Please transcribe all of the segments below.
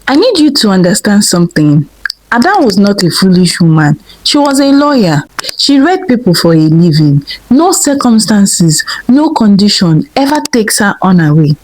I need you to understand something. Ada was not a foolish woman. She was a lawyer. She read people for a living. No circumstances, no condition ever takes her unaware.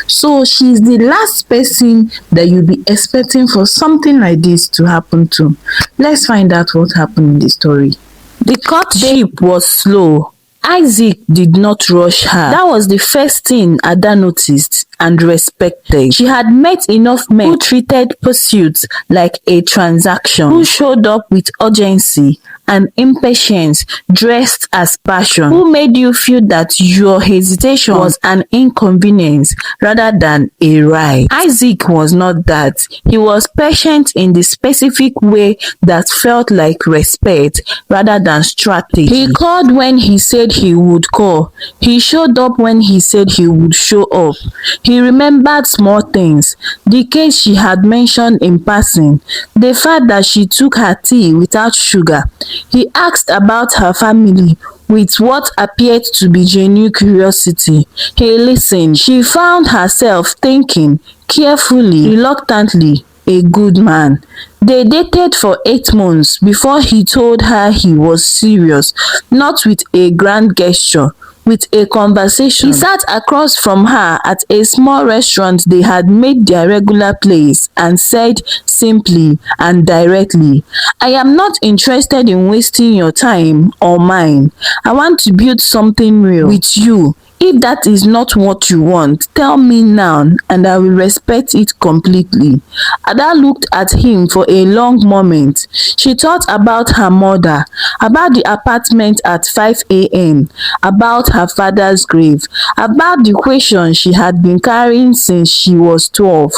So she's the last person that you'll be expecting for something like this to happen to. Let's find out what happened in the story. The courtship was slow. Isaac did not rush her. That was the first thing Ada noticed and respected. She had met enough men who treated pursuits like a transaction, who showed up with urgency and impatience dressed as passion, who made you feel that your hesitation was an inconvenience rather than a right. Isaac was not that. He was patient in the specific way that felt like respect rather than strategy. He called when he said he would call. He showed up when he said he would show up. He remembered small things. The case she had mentioned in passing, the fact that she took her tea without sugar. He asked about her family with what appeared to be genuine curiosity. He listened. She found herself thinking, carefully, reluctantly, a good man. They dated for 8 months before he told her he was serious, not with a grand gesture, with a conversation. He sat across from her at a small restaurant they had made their regular place and said simply and directly, "I am not interested in wasting your time or mine. I want to build something real with you. If that is not what you want, tell me now and I will respect it completely." Ada looked at him for a long moment. She thought about her mother, about the apartment at 5 a.m., about her father's grave, about the question she had been carrying since she was 12.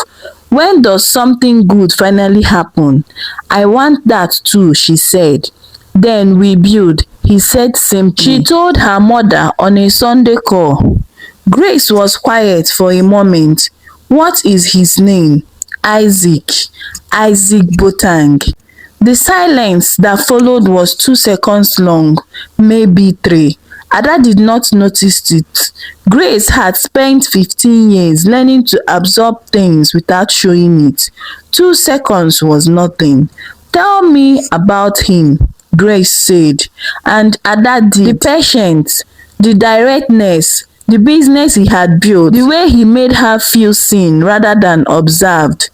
When does something good finally happen? "I want that too," she said. "Then we build," he said simply. She told her mother on a Sunday call. Grace was quiet for a moment. "What is his name?" "Isaac. Isaac Botang." The silence that followed was 2 seconds long, maybe 3. Ada did not notice it. Grace had spent 15 years learning to absorb things without showing it. 2 seconds was nothing. "Tell me about him," Grace said, and Ada did. The patience, the directness, the business he had built, the way he made her feel seen rather than observed.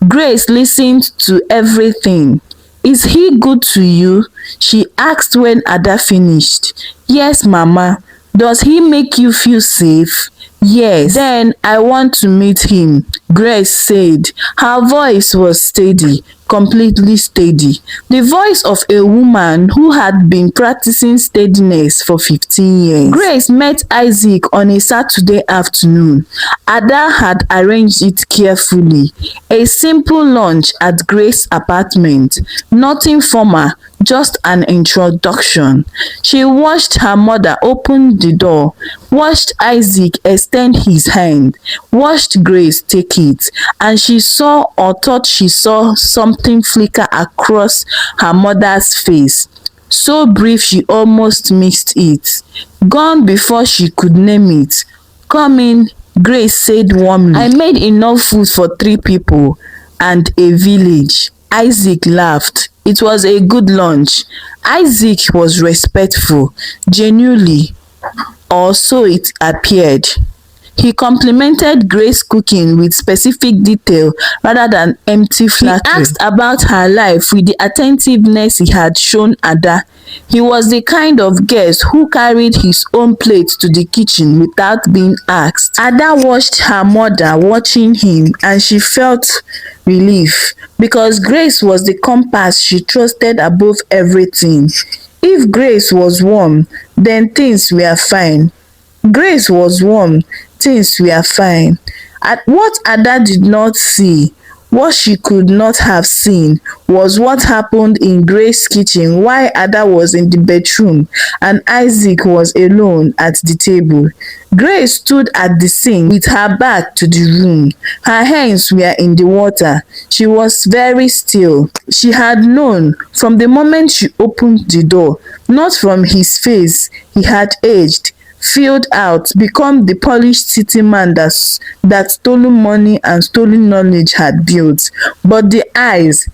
Grace listened to everything. "Is he good to you?" she asked when Ada finished. "Yes, Mama." "Does he make you feel safe?" "Yes." "Then I want to meet him," Grace said. Her voice was steady, completely steady. The voice of a woman who had been practicing steadiness for 15 years. Grace met Isaac on a Saturday afternoon. Ada had arranged it carefully. A simple lunch at Grace's apartment. Nothing formal, just an introduction. She watched her mother open the door, watched Isaac extend his hand, watched Grace take it, and she saw or thought she saw something flicker across her mother's face. So brief she almost missed it. Gone before she could name it. "Come in," Grace said warmly. "I made enough food for 3 people and a village." Isaac laughed. It was a good lunch. Isaac was respectful, genuinely, or so it appeared. He complimented Grace's cooking with specific detail rather than empty flattery. He asked about her life with the attentiveness he had shown Ada. He was the kind of guest who carried his own plate to the kitchen without being asked. Ada watched her mother watching him and she felt relief because Grace was the compass she trusted above everything. If Grace was warm, then things were fine. Grace was warm, things were fine. What Ada did not see, what she could not have seen, was what happened in Grace's kitchen while Ada was in the bedroom and Isaac was alone at the table. Grace stood at the sink with her back to the room. Her hands were in the water. She was very still. She had known from the moment she opened the door, not from his face, he had aged, filled out, become the polished city man that stolen money and stolen knowledge had built. But the eyes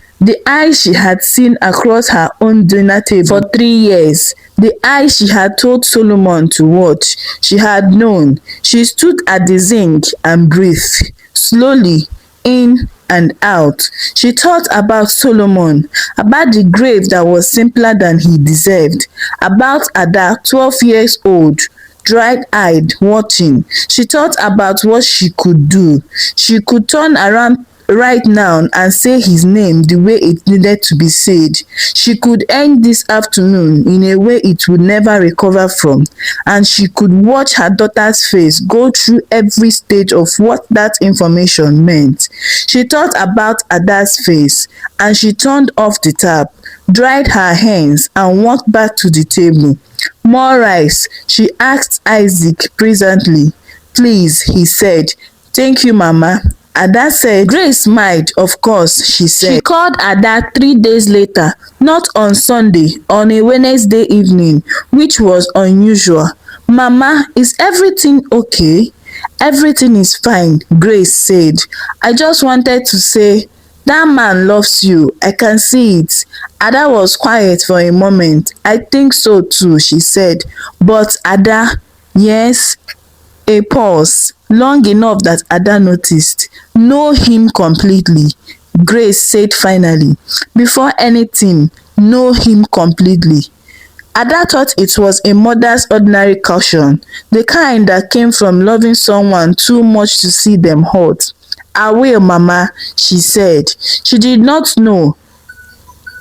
she had seen across her own dinner table for 3 years, the eyes she had told Solomon to watch, she had known. She stood at the zinc and breathed slowly in and out. She thought about Solomon, about the grave that was simpler than he deserved, about Ada, 12 years old, dried-eyed, watching. She thought about what she could do. She could turn around right now and say his name the way it needed to be said. She could end this afternoon in a way it would never recover from, and she could watch her daughter's face go through every stage of what that information meant. She thought about Ada's face, and she turned off the tap, dried her hands, and walked back to the table. "More rice?" she asked Isaac presently. "Please," he said. "Thank you, Mama." Ada said. Grace smiled. "Of course," she said. She called Ada 3 days later, not on Sunday, on a Wednesday evening, which was unusual. "Mama, is everything okay?" "Everything is fine," Grace said. "I just wanted to say, that man loves you. I can see it." Ada was quiet for a moment. "I think so too," she said. "But Ada." "Yes?" A pause, long enough that Ada noticed. "Know him completely," Grace said finally. "Before anything, know him completely." Ada thought it was a mother's ordinary caution, the kind that came from loving someone too much to see them hurt. "I will, Mama," she said. She did not know,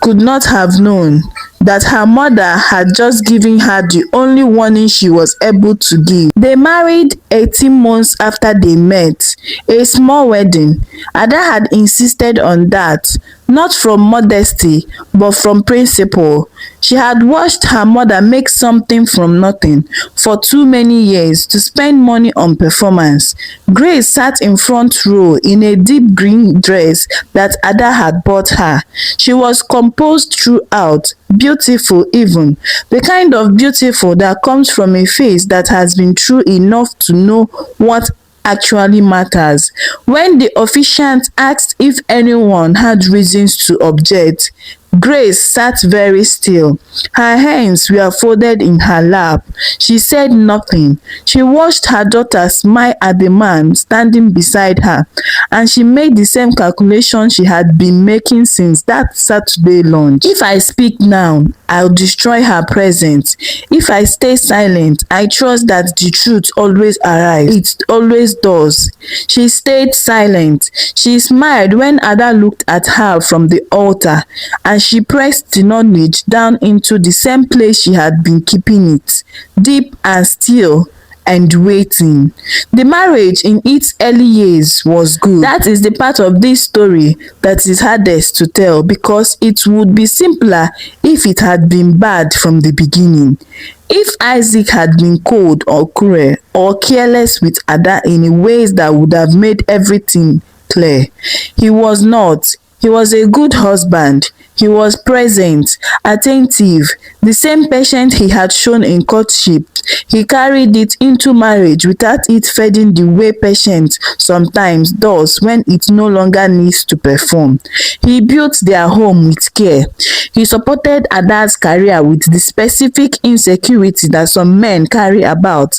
could not have known, that her mother had just given her the only warning she was able to give. They married 18 months after they met, a small wedding. Ada had insisted on that, not from modesty, but from principle. She had watched her mother make something from nothing for too many years to spend money on performance. Grace sat in front row in a deep green dress that Ada had bought her. She was composed throughout, beautiful even, the kind of beautiful that comes from a face that has been through enough to know what actually matters. When the officiant asked if anyone had reasons to object, Grace sat very still. Her hands were folded in her lap. She said nothing. She watched her daughter smile at the man standing beside her, and she made the same calculation she had been making since that Saturday lunch. "If I speak now, I'll destroy her presence. If I stay silent, I trust that the truth always arrives. It always does." She stayed silent. She smiled when Ada looked at her from the altar, and she pressed the knowledge down into the same place she had been keeping it, deep and still and waiting. The marriage in its early years was good. That is the part of this story that is hardest to tell, because it would be simpler if it had been bad from the beginning. If Isaac had been cold or cruel or careless with Ada in ways that would have made everything clear, he was not. He was a good husband. He was present, attentive, the same patience he had shown in courtship. He carried it into marriage without it fading the way patience sometimes does when it no longer needs to perform. He built their home with care. He supported Ada's career with the specific insecurity that some men carry about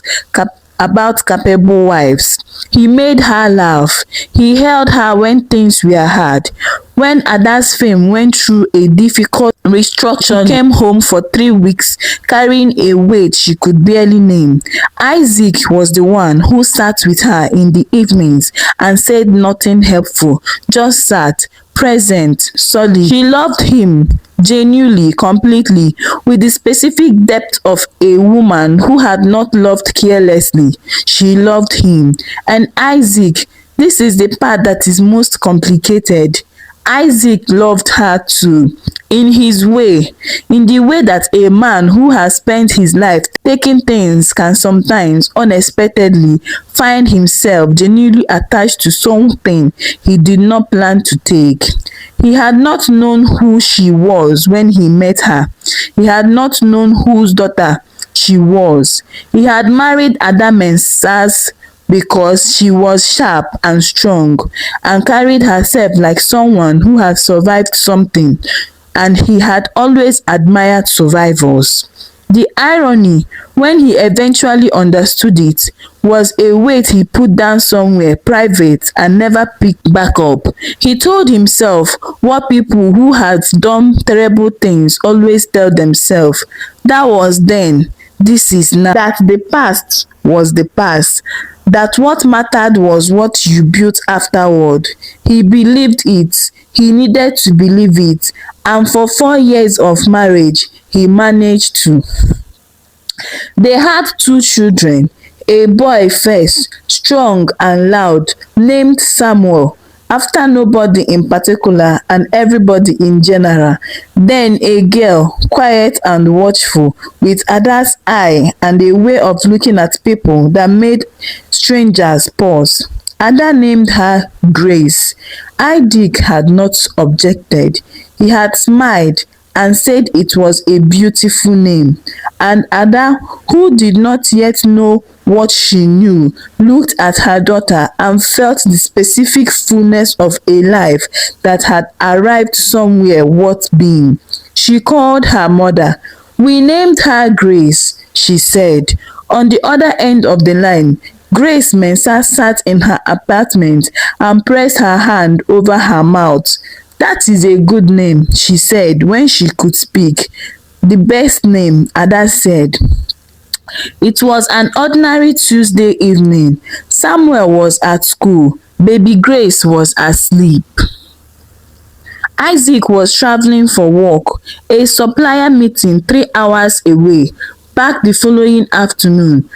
capable wives. He made her laugh. He held her when things were hard. When Ada's fame went through a difficult restructuring, she came home for 3 weeks carrying a weight she could barely name. Isaac was the one who sat with her in the evenings and said nothing helpful, just sat, present, solid. She loved him genuinely, completely, with the specific depth of a woman who had not loved carelessly. She loved him. And Isaac, this is the part that is most complicated. Isaac loved her too, in his way, in the way that a man who has spent his life taking things can sometimes unexpectedly find himself genuinely attached to something he did not plan to take. He had not known who she was when he met her. He had not known whose daughter she was. He had married Ada Mensah's because she was sharp and strong and carried herself like someone who had survived something, and he had always admired survivors. The irony, when he eventually understood it, was a weight he put down somewhere private and never picked back up. He told himself what people who had done terrible things always tell themselves: that was then, this is now. That the past was the past. That what mattered was what you built afterward. He believed it. He needed to believe it. And for 4 years of marriage, he managed to. They had 2 children, a boy first, strong and loud, named Samuel, after nobody in particular and everybody in general. Then a girl, quiet and watchful, with Ada's eye and a way of looking at people that made strangers pause. Ada named her Grace. Isaac had not objected. He had smiled and said it was a beautiful name, and Ada, who did not yet know what she knew, looked at her daughter and felt the specific fullness of a life that had arrived somewhere worth being. She called her mother. "We named her Grace," she said. On the other end of the line, Grace Mensah sat in her apartment and pressed her hand over her mouth. "That is a good name," she said when she could speak. "The best name," Ada said. It was an ordinary Tuesday evening. Samuel was at school. Baby Grace was asleep. Isaac was traveling for work. A supplier meeting 3 hours away. Back the following afternoon,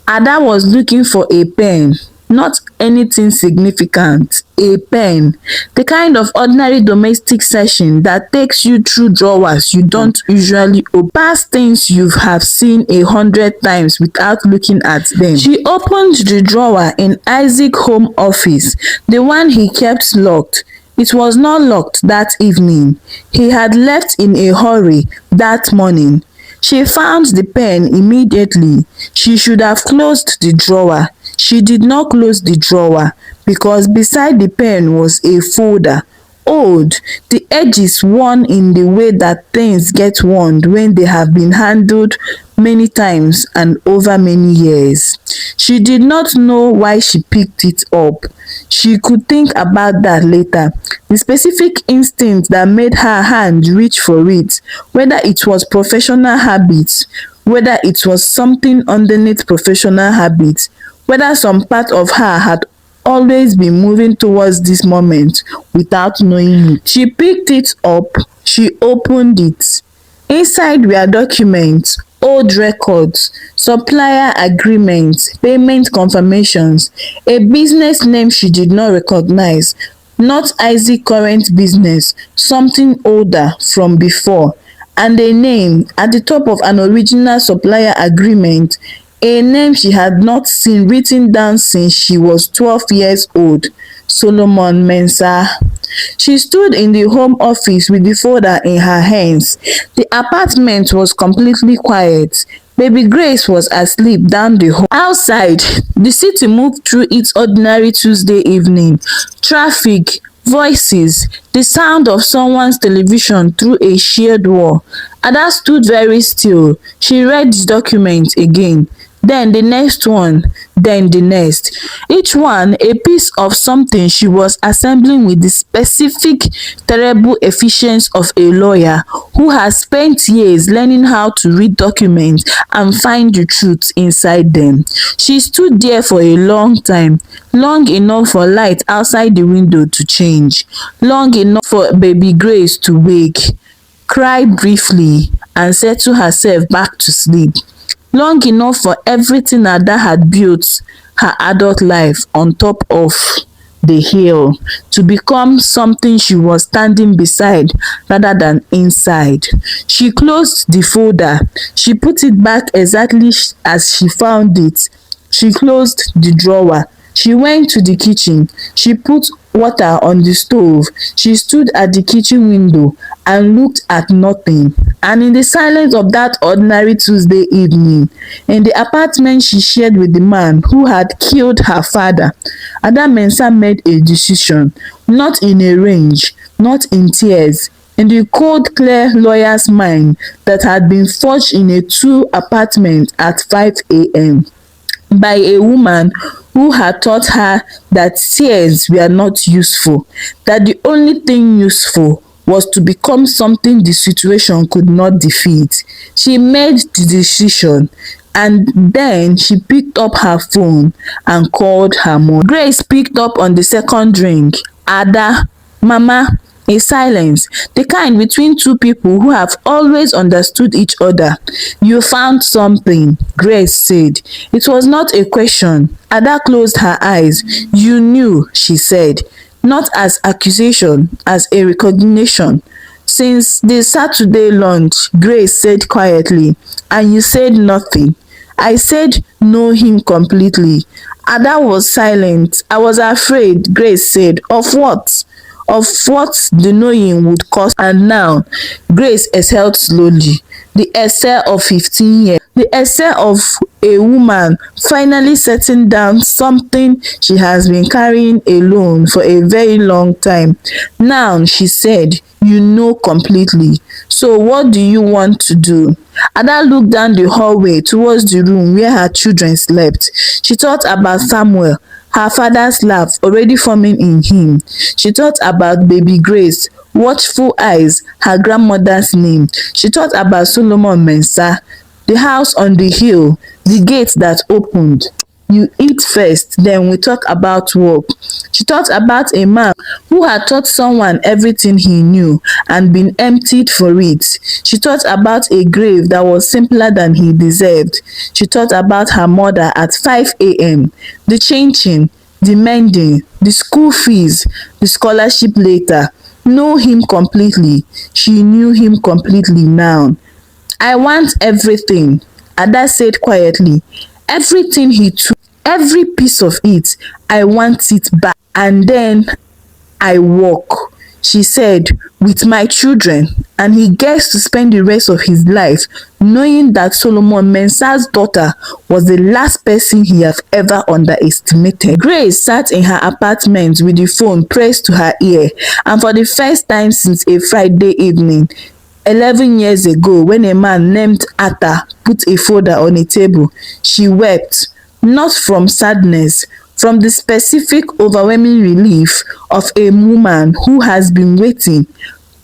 Ada was looking for a pen. Not anything significant, a pen. The kind of ordinary domestic session that takes you through drawers you don't usually open, past things you have seen 100 times without looking at them. She opened the drawer in Isaac's home office, the one he kept locked. It was not locked that evening. He had left in a hurry that morning. She found the pen immediately. She should have closed the drawer. She did not close the drawer because beside the pen was a folder. Old, the edges worn in the way that things get worn when they have been handled many times and over many years. She did not know why she picked it up. She could think about that later. The specific instinct that made her hand reach for it, whether it was professional habit, whether it was something underneath professional habit, whether some part of her had always been moving towards this moment without knowing it. She picked it up. She opened it. Inside were documents, old records, supplier agreements, payment confirmations, a business name she did not recognize, not Isaac's current business, something older from before, and a name at the top of an original supplier agreement, a name she had not seen written down since she was 12 years old: Solomon Mensah. She stood in the home office with the folder in her hands. The apartment was completely quiet. Baby Grace was asleep down the hall. Outside, the city moved through its ordinary Tuesday evening. Traffic, voices, the sound of someone's television through a shared wall. Ada stood very still. She read the document again. Then the next one, then the next. Each one a piece of something she was assembling with the specific, terrible efficiency of a lawyer who has spent years learning how to read documents and find the truth inside them. She stood there for a long time, long enough for light outside the window to change, long enough for baby Grace to wake, cry briefly, and settle herself back to sleep. Long enough for everything Ada had built her adult life on top of the hill to become something she was standing beside rather than inside. She closed the folder. She put it back exactly as she found it. She closed the drawer. She went to the kitchen. She put water on the stove. She stood at the kitchen window and looked at nothing. And in the silence of that ordinary Tuesday evening, in the apartment she shared with the man who had killed her father, Ada Mensah made a decision, not in a rage, not in tears, in the cold clear lawyer's mind that had been forged in a two-apartment at 5 a.m. by a woman who had taught her that tears were not useful, that the only thing useful was to become something the situation could not defeat. She made the decision, and then she picked up her phone and called her mother. Grace picked up on the second ring. Ada, Mama. A silence, the kind between two people who have always understood each other. You found something, Grace said. It was not a question. Ada closed her eyes. You knew, she said, not as accusation, as a recognition. Since the Saturday lunch, Grace said quietly, and you said nothing. I said know him completely. Ada was silent. I was afraid, Grace said. Of what? Of what the knowing would cost. And now, Grace exhaled slowly. The exhale of 15 years. The exhale of a woman finally setting down something she has been carrying alone for a very long time. Now, she said, you know completely. So what do you want to do? Ada looked down the hallway towards the room where her children slept. She thought about Samuel, her father's laugh already forming in him. She thought about baby Grace, watchful eyes, her grandmother's name. She thought about Solomon Mensah, the house on the hill, the gate that opened. You eat first, then we talk about work. She thought about a man who had taught someone everything he knew and been emptied for it. She thought about a grave that was simpler than he deserved. She thought about her mother at 5 a.m., the changing, the mending, the school fees, the scholarship later. Know him completely. She knew him completely now. I want everything, Ada said quietly. Everything he took, every piece of it, I want it back. And then I walk, she said, with my children, and he gets to spend the rest of his life knowing that Solomon Mensah's daughter was the last person he have ever underestimated. Grace sat in her apartment with the phone pressed to her ear, and for the first time since a Friday evening, 11 years ago, when a man named Atta put a folder on a table, she wept, not from sadness, from the specific overwhelming relief of a woman who has been waiting,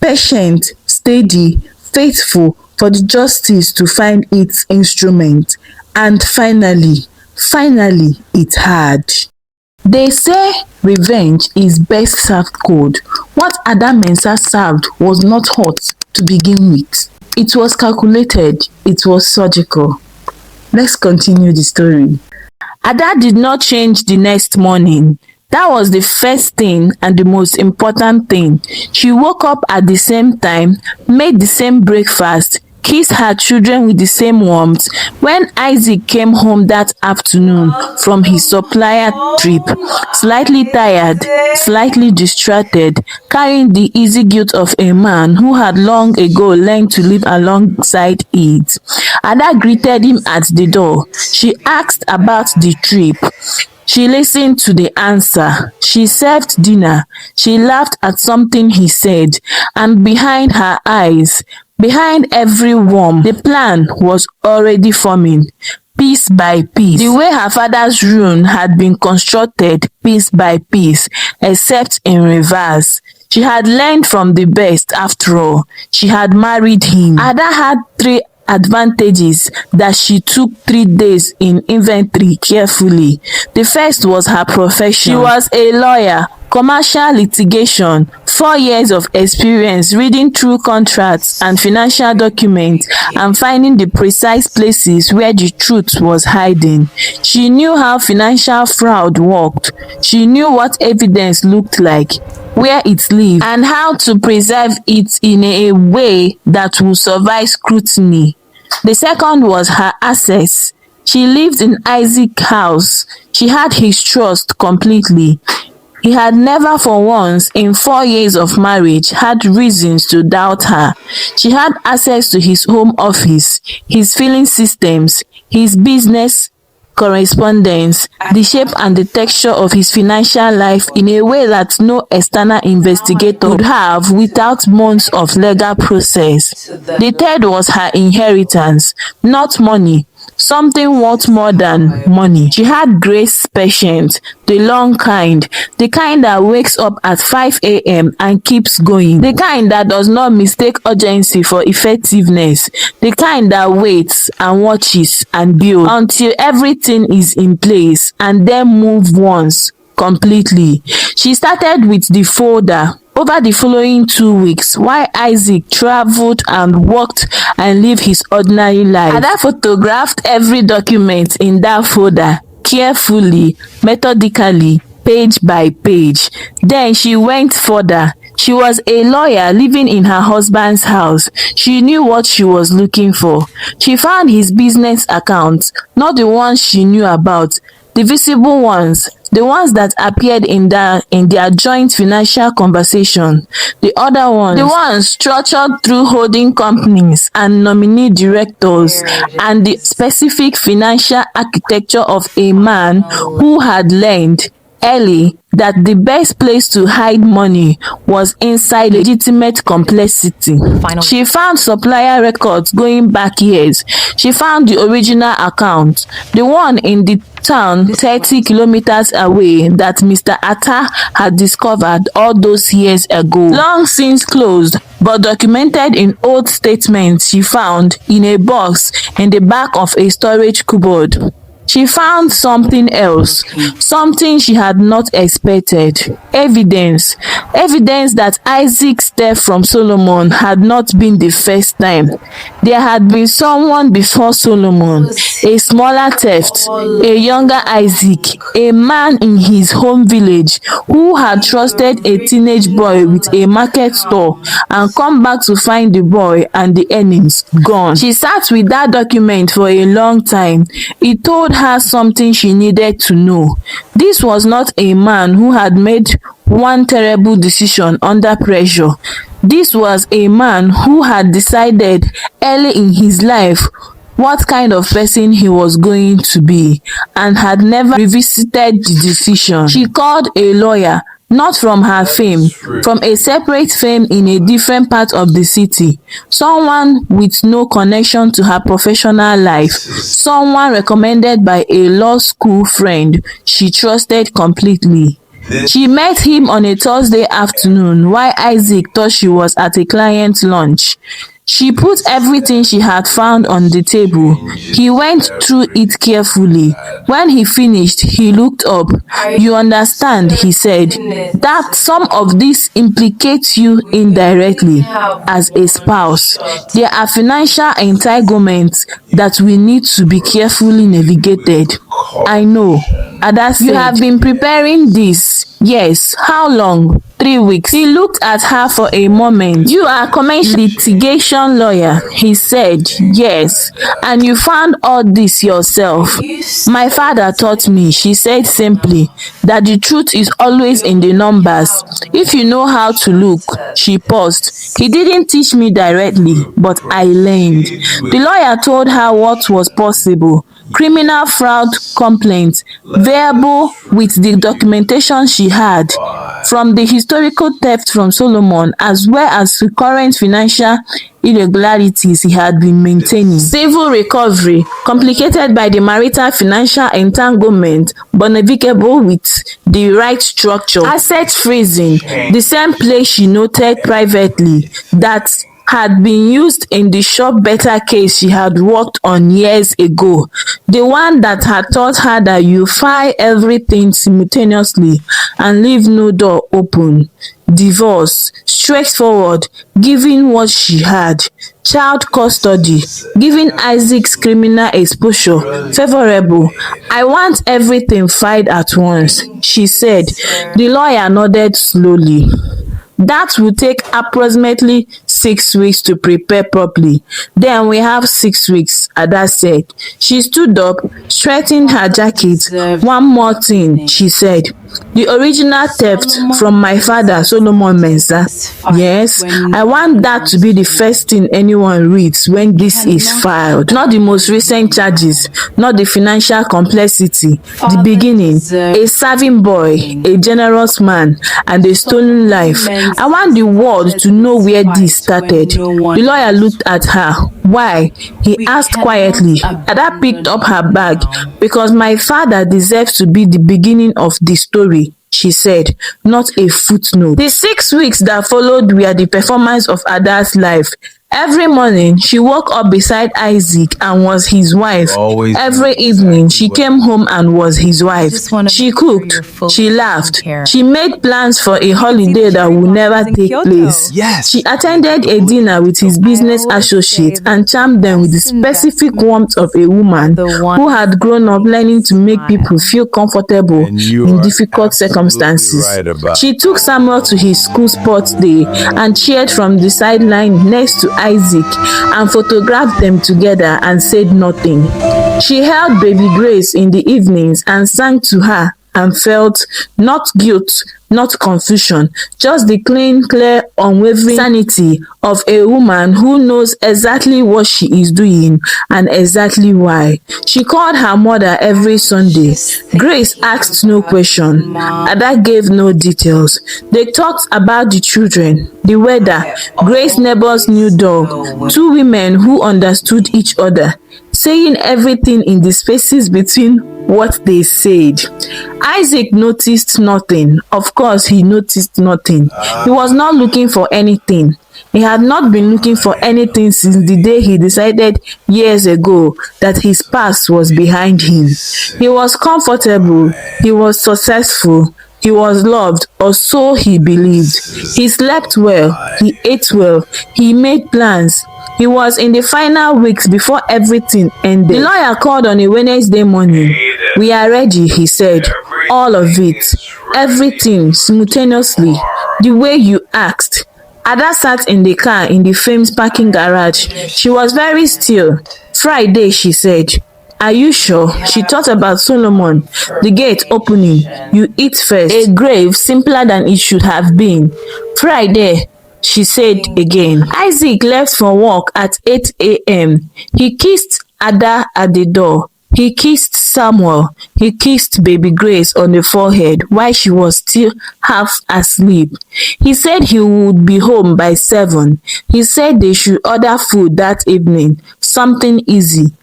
patient, steady, faithful for the justice to find its instrument. And finally it had. They say revenge is best served cold. What Ada Mensah served was not hot to begin with. It was calculated. It was surgical. Let's continue the story. Ada did not change the next morning. That was the first thing and the most important thing. She woke up at the same time, made the same breakfast, kissed her children with the same warmth. When Isaac came home that afternoon from his supplier trip, slightly tired, slightly distracted, carrying the easy guilt of a man who had long ago learned to live alongside it, Ada greeted him at the door. She asked about the trip. She listened to the answer. She served dinner. She laughed at something he said, and behind her eyes, behind every worm, the plan was already forming, piece by piece. The way her father's ruin had been constructed piece by piece, except in reverse. She had learned from the best after all. She had married him. Ada had 3 advantages that she took 3 days in inventory carefully. The first was her profession. She was a lawyer, commercial litigation, 4 years of experience reading through contracts and financial documents and finding the precise places where the truth was hiding. She knew how financial fraud worked. She knew what evidence looked like, where it lived, and how to preserve it in a way that would survive scrutiny. The second was her access. She lived in Isaac's house. She had his trust completely. He had never for once in 4 years of marriage had reasons to doubt her. She had access to his home office, his filing systems, his business correspondence, the shape and the texture of his financial life in a way that no external investigator would have without months of legal process. The third was her inheritance, not money. Something worth more than money. She had grace patience, the long kind, the kind that wakes up at 5 a.m. and keeps going, the kind that does not mistake urgency for effectiveness, the kind that waits and watches and builds until everything is in place and then move once completely. She started with the folder. Over the following 2 weeks, while Isaac traveled and worked and lived his ordinary life, Ada photographed every document in that folder carefully, methodically, page by page. Then she went further. She was a lawyer living in her husband's house. She knew what she was looking for. She found his business accounts, not the ones she knew about, the visible ones, the ones that appeared in their joint financial conversation, the other ones, the ones structured through holding companies and nominee directors, and the specific financial architecture of a man who had learned early that the best place to hide money was inside legitimate complexity. She found supplier records going back years. She found the original account, the one in the town 30 kilometers away that Mr. Atta had discovered all those years ago. Long since closed, but documented in old statements she found in a box in the back of a storage cupboard. She found something else, something she had not expected. Evidence that Isaac's theft from Solomon had not been the first time. There had been someone before Solomon, a smaller theft, a younger Isaac, a man in his home village who had trusted a teenage boy with a market store and come back to find the boy and the earnings gone. She sat with that document for a long time. It told her something she needed to know. This was not a man who had made one terrible decision under pressure. This was a man who had decided early in his life what kind of person he was going to be and had never revisited the decision. She called a lawyer, not from her fame, from a separate fame in a different part of the city, someone with no connection to her professional life, someone recommended by a law school friend she trusted completely. She met him on a Thursday afternoon while Isaac thought she was at a client lunch. She put everything she had found on the table. He went through it carefully. When he finished, he looked up. "You understand," he said, "that some of this implicates you indirectly as a spouse. There are financial entanglements that will need to be carefully navigated." "I know," Ada said. "You have been preparing this." "Yes." "How long?" 3 weeks. He looked at her for a moment. "You are commencing litigation lawyer," he said. "Yes." "And you found all this yourself?" "My father taught me," she said simply, "that the truth is always in the numbers. If you know how to look." She paused. "He didn't teach me directly, but I learned." The lawyer told her what was possible. Criminal fraud complaints, verbal with the documentation she had, from the historical theft from Solomon as well as the current financial irregularities he had been maintaining. Civil recovery, complicated by the marital financial entanglement but navigable with the right structure. Asset freezing, the same place she noted privately that had been used in the shop better case she had worked on years ago, the one that had taught her that you file everything simultaneously and leave no door open. Divorce, straightforward, given what she had. Child custody, giving Isaac's criminal exposure, favorable. "I want everything filed at once," she said. The lawyer nodded slowly. "That will take approximately 6 weeks to prepare properly. Then we have 6 weeks, Ada said. She stood up, straightened her jacket. One more thing, she said. The original theft from my father, Solomon Mensah. Yes, I want that to be the first thing anyone reads when this is filed. Not the most recent charges, not the financial complexity. The beginning, a serving boy, a generous man, and a stolen life. I want the world to know where this started. The lawyer looked at her. Why? He asked quietly. Ada picked up her bag. Because my father deserves to be the beginning of the story, she said, not a footnote. The 6 weeks that followed were the performance of Ada's life. Every morning, she woke up beside Isaac and was his wife. Every evening, she came home and was his wife. She cooked, she laughed, she made plans for a holiday that would never take place. She attended a dinner with his business associates and charmed them with the specific warmth of a woman who had grown up learning to make people feel comfortable in difficult circumstances. She took Samuel to his school sports day and cheered from the sideline next to Isaac and photographed them together and said nothing. She held baby Grace in the evenings and sang to her and felt not guilt, not confusion, just the clean, clear, unwavering sanity of a woman who knows exactly what she is doing and exactly why. She called her mother every Sunday. Grace asked no question. Ada gave no details. They talked about the children, the weather, Grace's neighbor's new dog, two women who understood each other, saying everything in the spaces between what they said. Isaac noticed nothing. Of course, he noticed nothing. He was not looking for anything. He had not been looking for anything since the day he decided years ago that his past was behind him. He was comfortable. He was successful. He was loved, or so he believed. He slept well. He ate well. He made plans. He was in the final weeks before everything ended. The lawyer called on a Wednesday morning. We are ready, he said. All of it. Everything, simultaneously. The way you asked. Ada sat in the car in the fame's parking garage. She was very still. Friday, she said. Are you sure? She thought about Solomon. The gate opening. You eat first. A grave simpler than it should have been. Friday, she said again. Isaac left for work at 8 a.m. He kissed Ada at the door. He kissed Samuel. He kissed baby Grace on the forehead while she was still half asleep. He said he would be home by 7. He said they should order food that evening, something easy.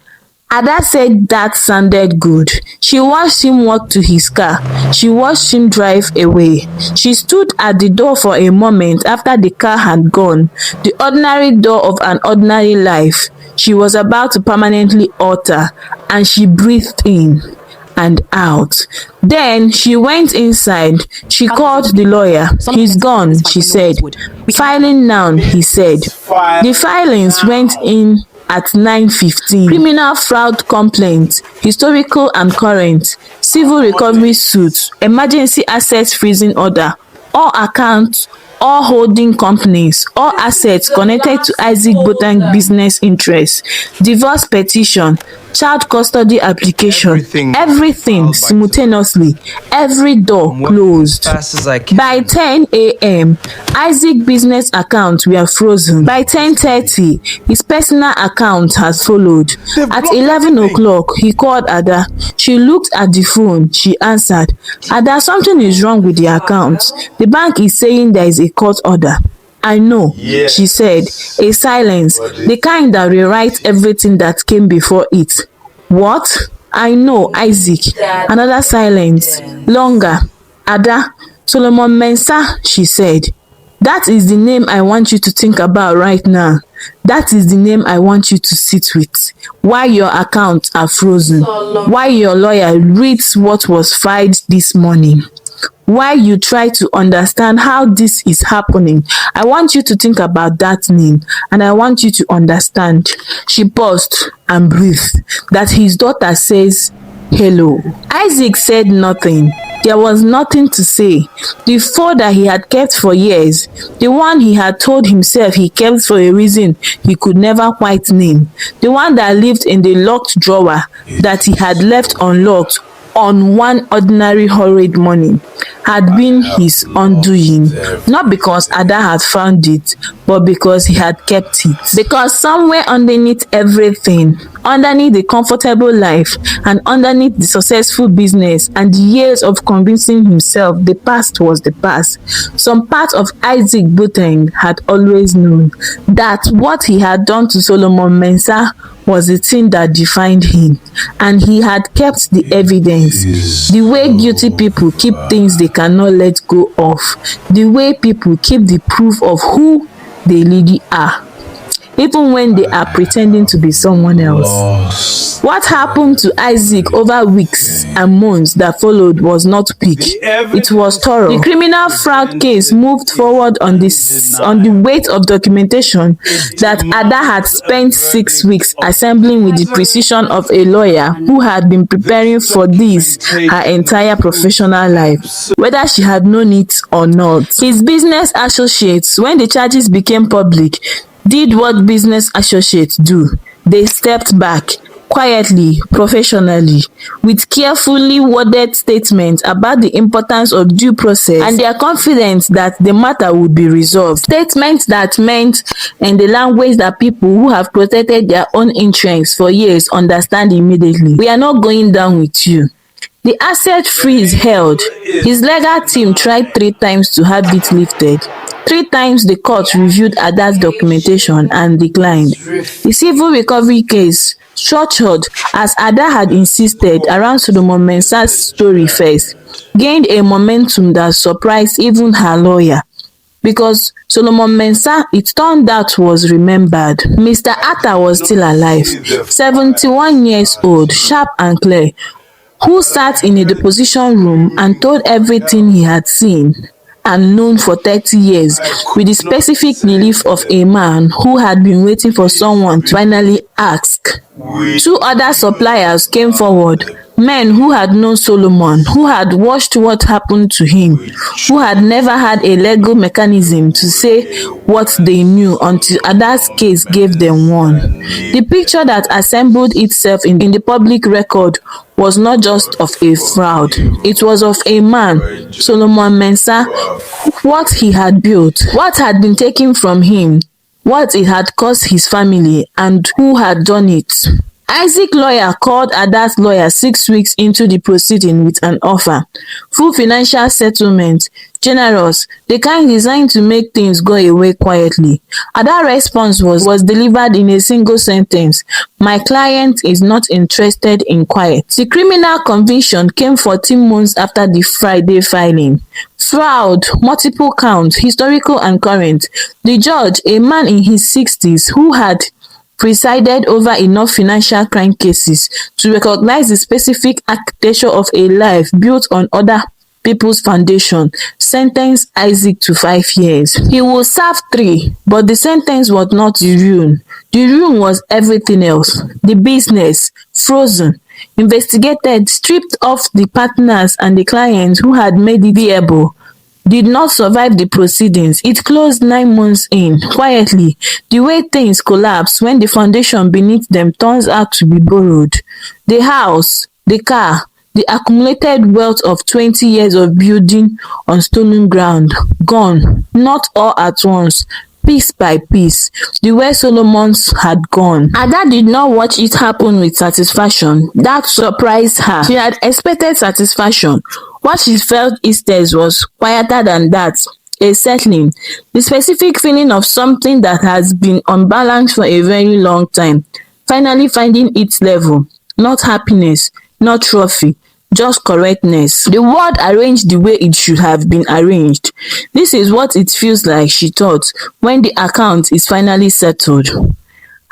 Ada said that sounded good. She watched him walk to his car. She watched him drive away. She stood at the door for a moment after the car had gone, the ordinary door of an ordinary life. She was about to permanently alter, and she breathed in and out. Then she went inside. She called the lawyer. He's gone, she said. Filing now, he said. The filings went in at 9:15. Criminal fraud complaint, historical and current, civil recovery suits, emergency assets freezing order, all accounts, all holding companies, all assets connected to Isaac Botan's business interests, divorce petition, child custody application, everything simultaneously, every door closed. By 10 a.m., Isaac's business accounts were frozen. By 10:30, his personal account has followed. At 11 o'clock, he called Ada. She looked at the phone. She answered. Ada, something is wrong with the account. The bank is saying there is a court order. I know, she said. A silence, the kind that rewrites everything that came before it. What? I know, Isaac. Another silence. Longer. Ada, Solomon Mensah, she said. That is the name I want you to think about right now. That is the name I want you to sit with. While your accounts are frozen. While your lawyer reads what was filed this morning. While you try to understand how this is happening, I want you to think about that name, and I want you to understand. She paused and breathed. That his daughter says, hello. Isaac said nothing. There was nothing to say. The folder he had kept for years, the one he had told himself he kept for a reason he could never quite name, the one that lived in the locked drawer that he had left unlocked on one ordinary horrid morning, had been his undoing. Not because Ada had found it, but because he had kept it. Because somewhere underneath everything, underneath the comfortable life and underneath the successful business and the years of convincing himself the past was the past, some part of Isaac Boateng had always known that what he had done to Solomon Mensah was the thing that defined him, and he had kept the evidence. The way guilty people keep things they cannot let go of, the way people keep the proof of who they really are, even when they are pretending to be someone else. What happened to Isaac over weeks and months that followed was not quick. It was thorough. The criminal fraud case moved forward on the weight of documentation that Ada had spent 6 weeks assembling with the precision of a lawyer who had been preparing for this her entire professional life, whether she had known it or not. His business associates, when the charges became public, did what business associates do. They stepped back, quietly, professionally, with carefully worded statements about the importance of due process and their confidence that the matter would be resolved. Statements that meant, in the language that people who have protected their own interests for years understand immediately, we are not going down with you. The asset freeze held. His legal team tried 3 times to have it lifted. 3 times the court reviewed Ada's documentation and declined. The civil recovery case, structured as Ada had insisted around Solomon Mensah's story first, gained a momentum that surprised even her lawyer. Because Solomon Mensah, it turned out, was remembered. Mr. Atta was still alive, 71 years old, sharp and clear, who sat in a deposition room and told everything he had seen and known for 30 years, with the specific relief of a man who had been waiting for someone to finally ask. 2 other suppliers came forward, men who had known Solomon, who had watched what happened to him, who had never had a legal mechanism to say what they knew until Ada's case gave them one. The picture that assembled itself in the public record was not just of a fraud, it was of a man, Solomon Mensah, what he had built, what had been taken from him, what it had cost his family, and who had done it. Isaac's lawyer called Ada's lawyer 6 weeks into the proceeding with an offer. Full financial settlement, generous, the kind designed to make things go away quietly. Ada's response was delivered in a single sentence: "My client is not interested in quiet." The criminal conviction came 14 months after the Friday filing. Fraud, multiple counts, historical and current. The judge, a man in his 60s who had presided over enough financial crime cases to recognize the specific architecture of a life built on other people's foundation, sentenced Isaac to 5 years. He will serve 3, but the sentence was not the ruin. The ruin was everything else. The business, frozen, investigated, stripped off the partners and the clients who had made it viable, did not survive the proceedings. It closed 9 months in, quietly, the way things collapse when the foundation beneath them turns out to be borrowed. The house, the car, the accumulated wealth of 20 years of building on stolen ground, gone, not all at once, piece by piece, the way Solomon's had gone. Ada did not watch it happen with satisfaction. That surprised her. She had expected satisfaction. What she felt instead was quieter than that, a settling, the specific feeling of something that has been unbalanced for a very long time, finally finding its level. Not happiness, not trophy, just correctness. The world arranged the way it should have been arranged. This is what it feels like, she thought, when the account is finally settled.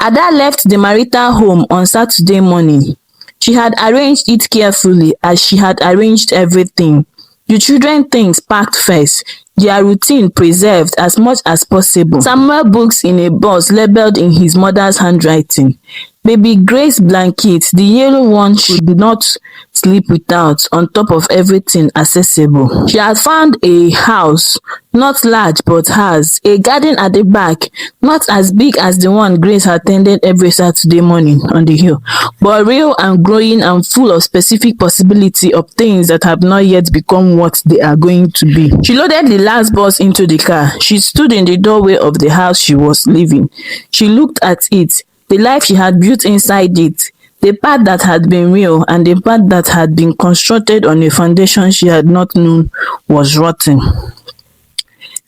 Ada left the marital home on Saturday morning. She had arranged it carefully, as she had arranged everything. The children things packed first, their routine preserved as much as possible. Samuel books in a box labeled in his mother's handwriting. Baby Grace blanket, the yellow one, should not sleep without, on top of everything accessible. She had found a house, not large but hers, a garden at the back, not as big as the one Grace attended every Saturday morning on the hill, but real and growing and full of specific possibility of things that have not yet become what they are going to be. She loaded the last bus into the car. She stood in the doorway of the house she was leaving. She looked at it, the life she had built inside it, the part that had been real and the part that had been constructed on a foundation she had not known was rotten.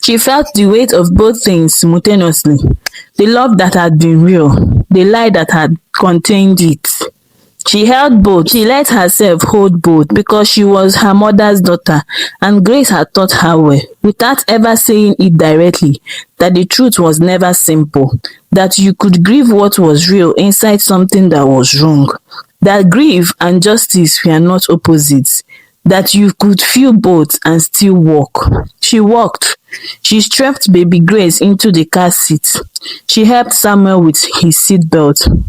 She felt the weight of both things simultaneously, the love that had been real, the lie that had contained it. She held both. She let herself hold both because she was her mother's daughter, and Grace had taught her well, without ever saying it directly, that the truth was never simple, that you could grieve what was real inside something that was wrong, that grief and justice were not opposites, that you could feel both and still walk. She walked. She strapped baby Grace into the car seat. She helped Samuel with his seatbelt.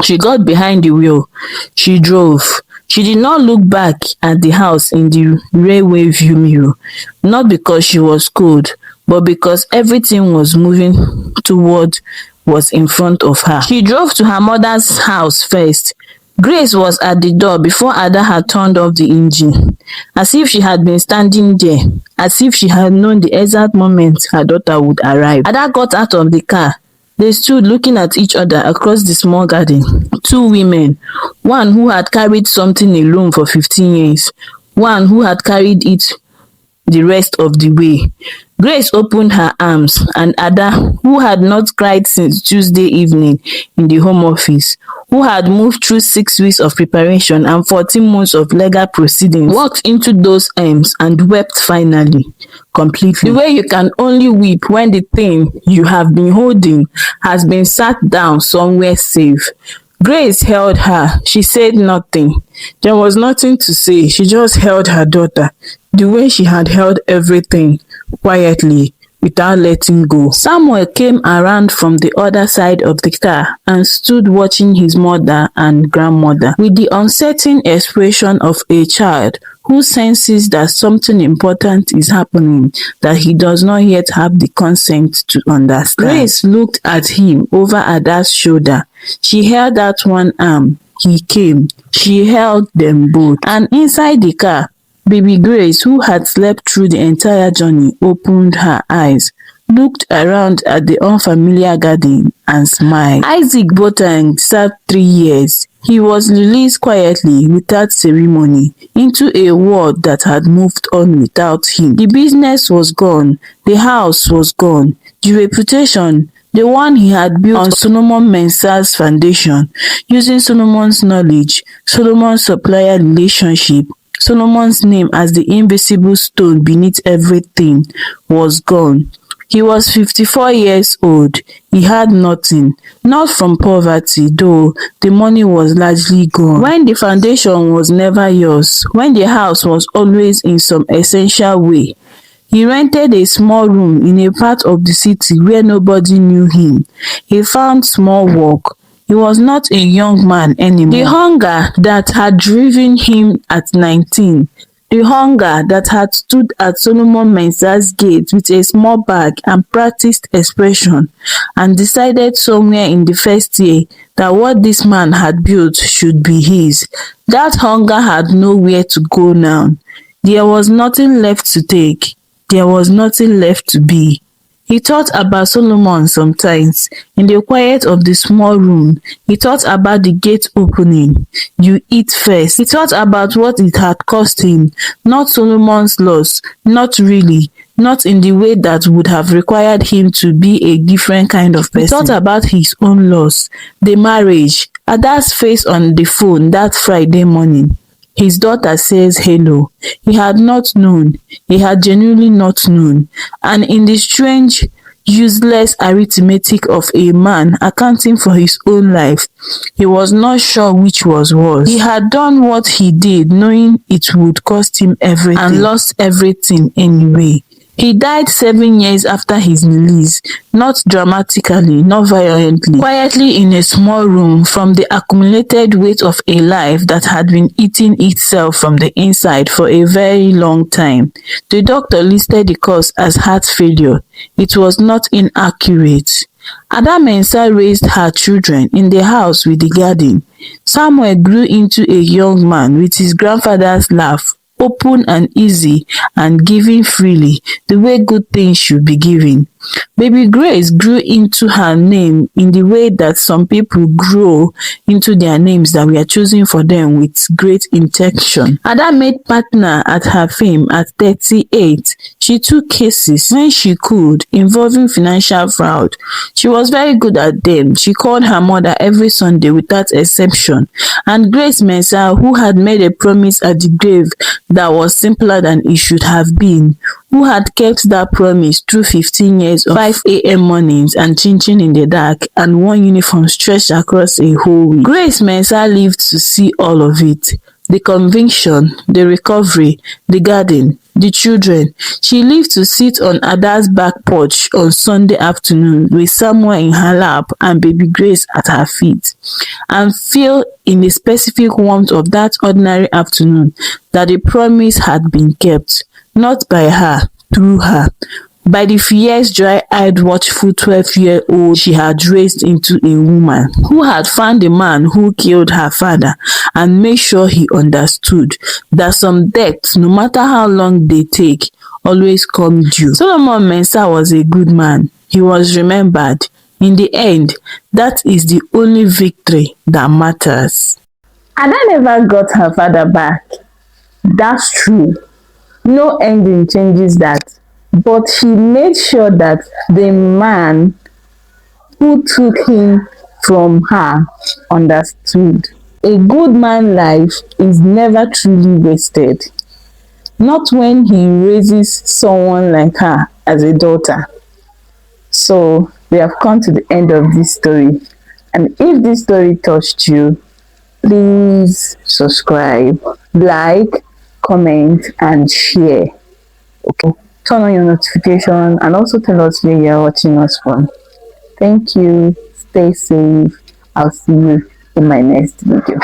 She got behind the wheel. She drove. She did not look back at the house in the railway view mirror, not because she was cold, but because everything was moving toward was in front of her. She drove to her mother's house first. Grace was at the door before Ada had turned off the engine, as if she had been standing there, as if she had known the exact moment her daughter would arrive. Ada got out of the car. They stood looking at each other across the small garden. Two women, one who had carried something alone for 15 years, one who had carried it the rest of the way. Grace opened her arms, and Ada, who had not cried since Tuesday evening in the home office, who had moved through 6 weeks of preparation and 14 months of legal proceedings, walked into those arms and wept finally, completely. The way you can only weep when the thing you have been holding has been sat down somewhere safe. Grace held her. She said nothing. There was nothing to say. She just held her daughter, the way she had held everything, quietly, without letting go. Samuel came around from the other side of the car and stood watching his mother and grandmother with the uncertain expression of a child who senses that something important is happening that he does not yet have the consent to understand. Grace looked at him over Ada's shoulder. She held out one arm. He came. She held them both. And inside the car, baby Grace, who had slept through the entire journey, opened her eyes, looked around at the unfamiliar garden, and smiled. Isaac Boateng served 3 years. He was released quietly, without ceremony, into a world that had moved on without him. The business was gone. The house was gone. The reputation, the one he had built on Solomon Mensah's foundation, using Solomon's knowledge, Solomon's supplier relationship, Solomon's name as the invisible stone beneath everything, was gone. He was 54 years old. He had nothing, not from poverty, though the money was largely gone. When the foundation was never yours, when the house was always in some essential way, he rented a small room in a part of the city where nobody knew him. He found small work. He was not a young man anymore. The hunger that had driven him at 19, the hunger that had stood at Solomon Mensah's gate with a small bag and practiced expression, and decided somewhere in the first year that what this man had built should be his. That hunger had nowhere to go now. There was nothing left to take. There was nothing left to be. He thought about Solomon sometimes. In the quiet of the small room, he thought about the gate opening. You eat first. He thought about what it had cost him. Not Solomon's loss. Not really. Not in the way that would have required him to be a different kind of person. He thought about his own loss. The marriage. Ada's face on the phone that Friday morning. His daughter says hello. He had not known. He had genuinely not known. And in the strange, useless arithmetic of a man accounting for his own life, he was not sure which was worse. He had done what he did knowing it would cost him everything and lost everything anyway. He died 7 years after his release, not dramatically, not violently, quietly in a small room from the accumulated weight of a life that had been eating itself from the inside for a very long time. The doctor listed the cause as heart failure. It was not inaccurate. Ada Mensah raised her children in the house with the garden. Samuel grew into a young man with his grandfather's laugh, open and easy and giving freely, the way good things should be given. Baby Grace grew into her name in the way that some people grow into their names that we are choosing for them with great intention. Ada made partner at her fame at 38. She took cases when she could involving financial fraud. She was very good at them. She called her mother every Sunday without exception. And Grace Mensah, who had made a promise at the grave that was simpler than it should have been, who had kept that promise through 15 years of 5 a.m. mornings and chin in the dark and one uniform stretched across a whole week. Grace Mensah lived to see all of it. The conviction, the recovery, the garden, the children. She lived to sit on Ada's back porch on Sunday afternoon with Samuel in her lap and baby Grace at her feet, and feel in the specific warmth of that ordinary afternoon that the promise had been kept, not by her, through her, by the fierce, dry-eyed, watchful 12-year-old she had raised into a woman who had found the man who killed her father and made sure he understood that some deaths, no matter how long they take, always come due. Solomon Mensah was a good man. He was remembered. In the end, that is the only victory that matters. Ada never got her father back. That's true. No ending changes that. But she made sure that the man who took him from her understood. A good man's life is never truly wasted. Not when he raises someone like her as a daughter. So we have come to the end of this story. And if this story touched you, please subscribe, like, comment, and share. Okay. Turn on your notification and also tell us where you're watching us from. Thank you. Stay safe. I'll see you in my next video.